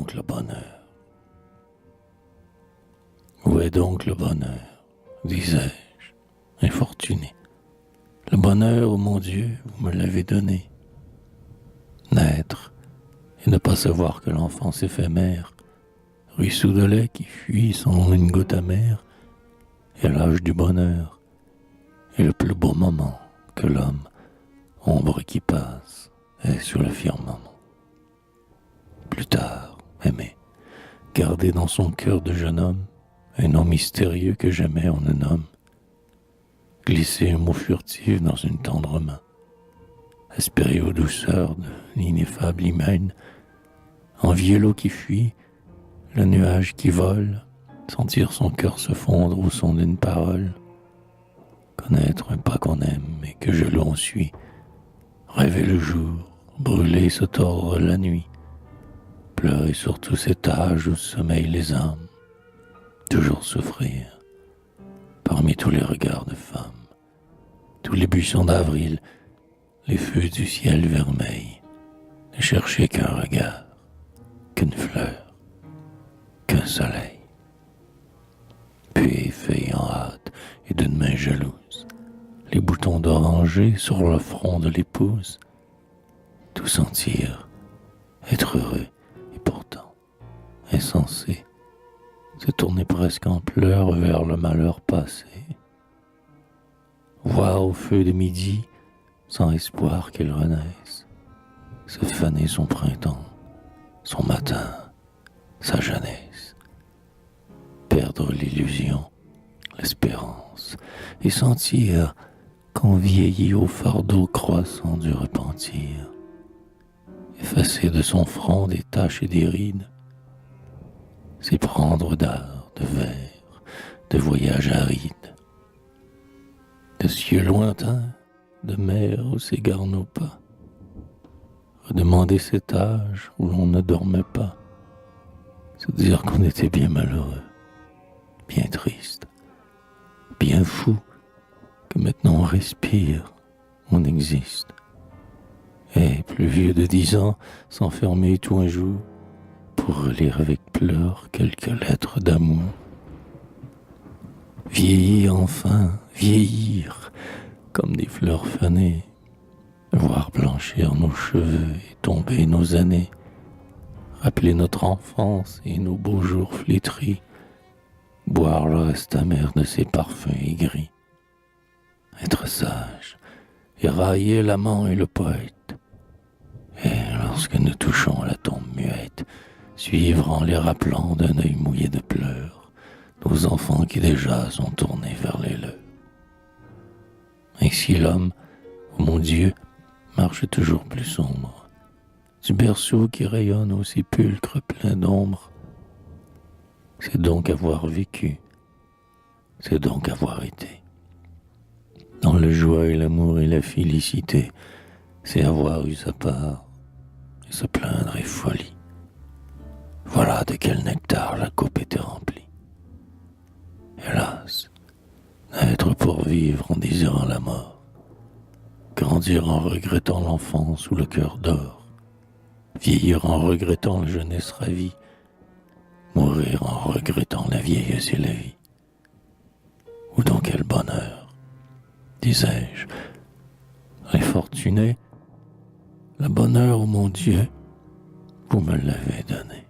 donc le bonheur? Où est donc le bonheur, disais-je, infortuné? Le bonheur, ô mon Dieu, vous me l'avez donné. Naître et ne pas savoir que l'enfance éphémère, ruisseau de lait qui fuit sans une goutte amère, est l'âge du bonheur, et le plus beau moment que l'homme, ombre qui passe, est sur le firmament. Plus tard, aimer, garder dans son cœur de jeune homme un nom mystérieux que jamais on ne nomme, glisser un mot furtif dans une tendre main, aspirer aux douceurs de l'ineffable hymen, envier l'eau qui fuit, le nuage qui vole, sentir son cœur se fondre au son d'une parole, connaître un pas qu'on aime et que je l'on suit, rêver le jour, brûler et se tordre la nuit, pleurer sur tous cet âge où sommeillent les âmes, toujours souffrir, parmi tous les regards de femmes, tous les buissons d'avril, les feux du ciel vermeil, ne chercher qu'un regard, qu'une fleur, qu'un soleil. Puis effeuiller en hâte et d'une main jalouse les boutons d'oranger sur le front de l'épouse, tout sentir, être heureux et pourtant insensé, se tourner presque en pleurs vers le malheur passé, voir au feu de midi, sans espoir qu'il renaisse, se faner son printemps, son matin, sa jeunesse, perdre l'illusion, l'espérance, et sentir qu'on vieillit au fardeau croissant du repentir, effacer de son front des taches et des rides, s'éprendre d'art, de vers, de voyages arides, de cieux lointains, de mer où s'égarent nos pas, redemander cet âge où l'on ne dormait pas, se dire qu'on était bien malheureux, bien triste, bien fou, que maintenant on respire, on existe. Et plus vieux de 10 ans, s'enfermer tout un jour pour relire avec pleurs quelques lettres d'amour. Vieillir enfin, vieillir, comme des fleurs fanées, voir blanchir nos cheveux et tomber nos années, rappeler notre enfance et nos beaux jours flétris, boire le reste amer de ses parfums aigris, être sage et railler l'amant et le poète, et lorsque nous touchons la tombe muette, suivre en les rappelant d'un œil mouillé de pleurs nos enfants qui déjà sont tournés vers les leurs. Ainsi l'homme, ô mon Dieu, marche toujours plus sombre, du berceau qui rayonne au sépulcre plein d'ombre. C'est donc avoir vécu, c'est donc avoir été. Dans le joie et l'amour et la félicité, c'est avoir eu sa part, et se plaindre est folie. Voilà de quel nectar la coupe était remplie. Hélas, naître pour vivre en désirant la mort, grandir en regrettant l'enfance où le cœur dort, vieillir en regrettant la jeunesse ravie, mourir en regrettant la vieillesse et la vie. Où donc quel bonheur, disais-je, les fortunés, le bonheur, ô mon Dieu, vous me l'avez donné.